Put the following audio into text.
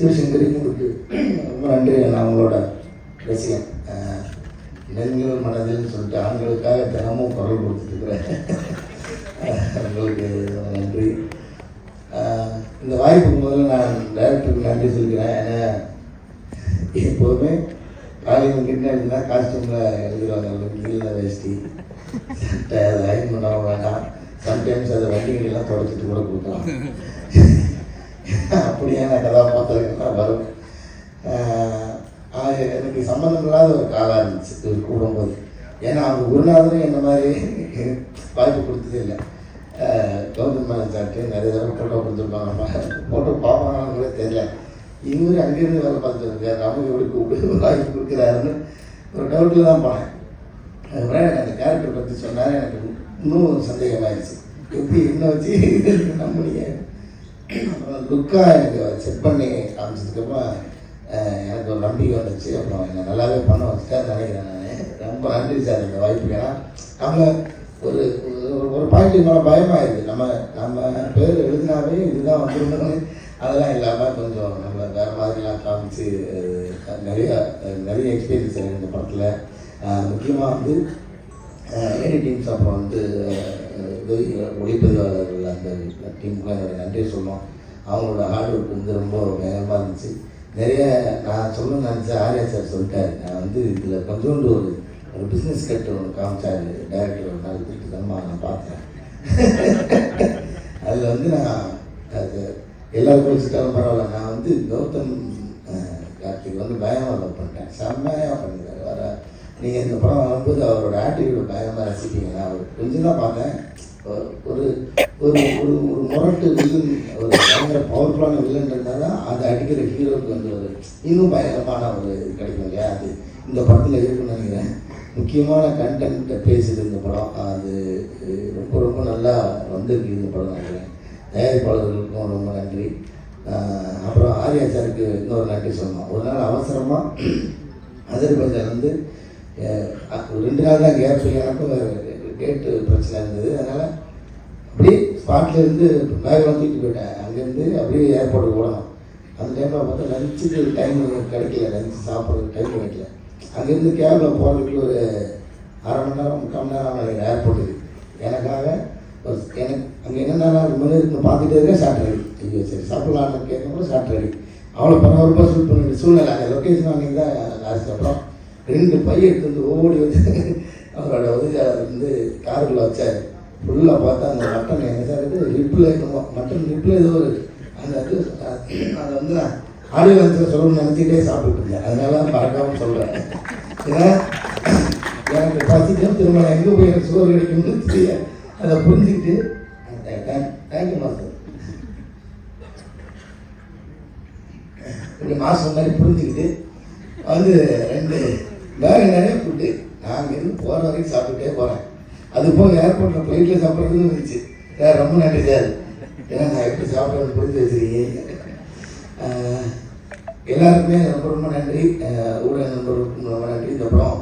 சிவசங்கரிக்கும் ரொம்ப நன்றி. நான் அவங்களோட ரசிகன். நெண்கள் மனதில்னு சொல்லிட்டு ஆண்களுக்காக தினமும் குரல் கொடுத்துருக்குறேன். உங்களுக்கு நன்றி. இந்த வாய்ப்புக்கு முதல்ல நான் டைரக்டருக்கு நன்றி சொல்லிக்கிறேன். ஏன்னா எப்போதுமே காலையில் கிட்ட எழுதினா காஸ்டியூமில் எழுதுவாங்க, கீழே வேஷ்டி சட்டை அதை அயன் பண்ண வேண்டாம். சம்டைம்ஸ் அதை வண்டிகளெல்லாம் தொடச்சிட்டு கூட கொடுக்கலாம். அப்படியான கதாபாத்திரங்கள்லாம் வரும். எனக்கு சம்மந்தம் இல்லாத ஒரு காலாக இருந்துச்சு இது கூடும்போது. ஏன்னா அவங்க குருநாதரும் என்ன மாதிரி வாய்ப்பு கொடுத்ததே இல்லை. கௌதம் மேனன் சார்ட்டு நிறைய தடவை ஃபோட்டோ கொடுத்துருப்பாங்க. ஃபோட்டோ பார்ப்பாங்கன்னு கூட தெரியல. இவரு அங்கேருந்து வேலை பார்த்துருக்காரு, நமக்கு எப்படி கூப்பிட்டு வாய்ப்பு கொடுக்குறாருன்னு ஒரு டவுட்டில் தான் போனேன். அதுக்கப்புறம் எனக்கு அந்த கேரக்டர் பற்றி சொன்னார். எனக்கு இன்னும் சந்தேகமாகிடுச்சு, எப்படி என்ன வச்சு நம்முடைய லுக்காக எனக்கு செட் பண்ணி காமிச்சதுக்கப்புறம் எனக்கு ஒரு நம்பிக்கை வந்துச்சு. அப்புறம் என்னை நல்லாவே பண்ண வச்சுட்டேன் நினைக்கிறேன். நான் ரொம்ப நன்றி சார் இந்த வாய்ப்பு. ஏன்னா நம்ம ஒரு ஒரு பாயிண்ட் மேலே பயமாகிடுது. நம்ம பேர் எழுதினாவே இதுதான் வந்துருந்தோன்னு அதெல்லாம் இல்லாமல் கொஞ்சம் நம்ம வேறு மாதிரிலாம் காமிச்சு நிறைய எக்ஸ்பீரியன்ஸ் எனக்கு இந்த படத்தில். முக்கியமாக வந்து எடிட்டிங்ஸ், அப்புறம் வந்து ஒளிப்பதிவாளர்கள் அந்த டீமுக்கு என்னோட நன்றி சொல்லணும். அவங்களோட ஹார்ட் ஒர்க் வந்து ரொம்ப வேகமாக இருந்துச்சு. நிறைய நான் சொல்லணும்னு நினச்சேன். ஆர்யா சார் சொல்லிட்டாரு. நான் வந்து இதில் கொஞ்சோண்டு ஒரு பிஸ்னஸ் கட்டு ஒன்று காமிச்சார் டைரக்டர் ஒரு நாள் திட்டமாக நான் பார்த்தேன். அதில் வந்து நான் அது எல்லாருக்கும் வச்சுட்டாலும் பரவாயில்ல. நான் வந்து கௌதம் கார்த்திக் வந்து பயமாக லவ் பண்ணிட்டேன். செம்மையாக பண்ணிட்டார். வர நீங்கள் இந்த படம் வரும்போது அவரோட ஆட்டிடியூட் பயமாக ரசிப்பீங்க. நான் ஒரு கொஞ்சம் தான் பார்த்தேன். ஒரு ஒரு ஒரு ஒரு முரட்டு வில்லன், ஒரு பயங்கர பவர்ஃபுல்லான வில்லன்றதுனால தான் அதை அடிக்கிற ஹீரோவுக்கு வந்து ஒரு இன்னும் பயங்கரமான ஒரு கிடைக்கும் இல்லையா? அது இந்த படத்தில் இருக்குன்னு நினைக்கிறேன். முக்கியமான கண்டென்ட்டை பேசுது இந்த படம். அது ரொம்ப ரொம்ப நல்லா வந்திருக்கு இந்த படம் நினைக்கிறேன். தயாரிப்பாளர்களுக்கும் ரொம்ப நன்றி. அப்புறம் ஆர்யா சாருக்கு இன்னொரு நன்றி சொல்லணும். ஒரு நாள் அவசரமாக அஜர்பைஜான் வந்து 2 நாள் தான் கேப் சொல்லி எனக்கும் கேட்டு பிரச்சனை இருந்தது. அதனால் அப்படியே ஸ்பாட்லேருந்து பேக்லாம் தூக்கிட்டு போயிட்டேன். அங்கேருந்து அப்படியே ஏர்போர்ட்டுக்கு ஓடணும். அந்த டைமில் பார்த்தா லஞ்சுக்கு டைம் கிடைக்கல, லஞ்சு சாப்பிட்றதுக்கு டைம் கிடைக்கல. அங்கேருந்து கேபில் போகிறதுக்கு ஒரு 1/2 மணி நேரம் 3/4 மணி நேரம் ஆகும் ஏர்போர்ட்டுக்கு. எனக்காக எனக்கு அங்கே என்னென்ன முன்னே இருக்குன்னு பார்த்துட்டே இருக்கேன். சாட்டர்டே ஐயோ சரி சாப்பிட்லான்னு கேட்கும்போது சாட்டர்டே அவ்வளோ பரபரப்பாக ஷூட் பண்ணிட்டு சூழ்நிலை. அந்த லொக்கேஷன் அன்றைக்கி தான் லாஸ்ட். அப்புறம் 2 பையன் எடுத்து வந்து ஓடி வந்து அவரோட உதவியாளர் வந்து காருக்குள்ளே வச்சார். ஃபுல்லாக பார்த்தா அந்த மட்டன் என்ன சார் இது ரிப்பில் என்னமோ மட்டன் ரிப்பில் ஏதோ ஒரு அந்த இது அதை வந்து நான் ஆடியோ லான்ச்சில் சொல்லணும்னு நினச்சிக்கிட்டே சாப்பிட்டு இருந்தேன். அதனால மறக்காமல் சொல்கிறேன். ஏன்னா எனக்கு பசிக்கும் திரும்ப நான் எங்கே போய் எனக்கு சோறு கிடைக்கும்னு தெரிய அதை புரிஞ்சுக்கிட்டு தேங்க்யூ மாஸ்டர் இப்படி மாதம் மாதிரி புரிஞ்சுக்கிட்டு வந்து 2 பேக் நிறைய ஃபுட்டு நான் அங்கேருந்து போகிற வரைக்கும் சாப்பிட்டுட்டே போகிறேன். அது போக ஏர்போர்ட்டில் ஃப்ளைட்டில் சாப்பிட்றதுன்னு இருந்துச்சு. சார் ரொம்ப நன்றி சார். ஏன்னா நான் எப்படி சாப்பிட்றது புரிஞ்சு வச்சுருக்கீங்க. எல்லாருக்குமே ரொம்ப ரொம்ப நன்றி. ஊடக நண்பர்களுக்கும் ரொம்ப நன்றி. இந்த படம்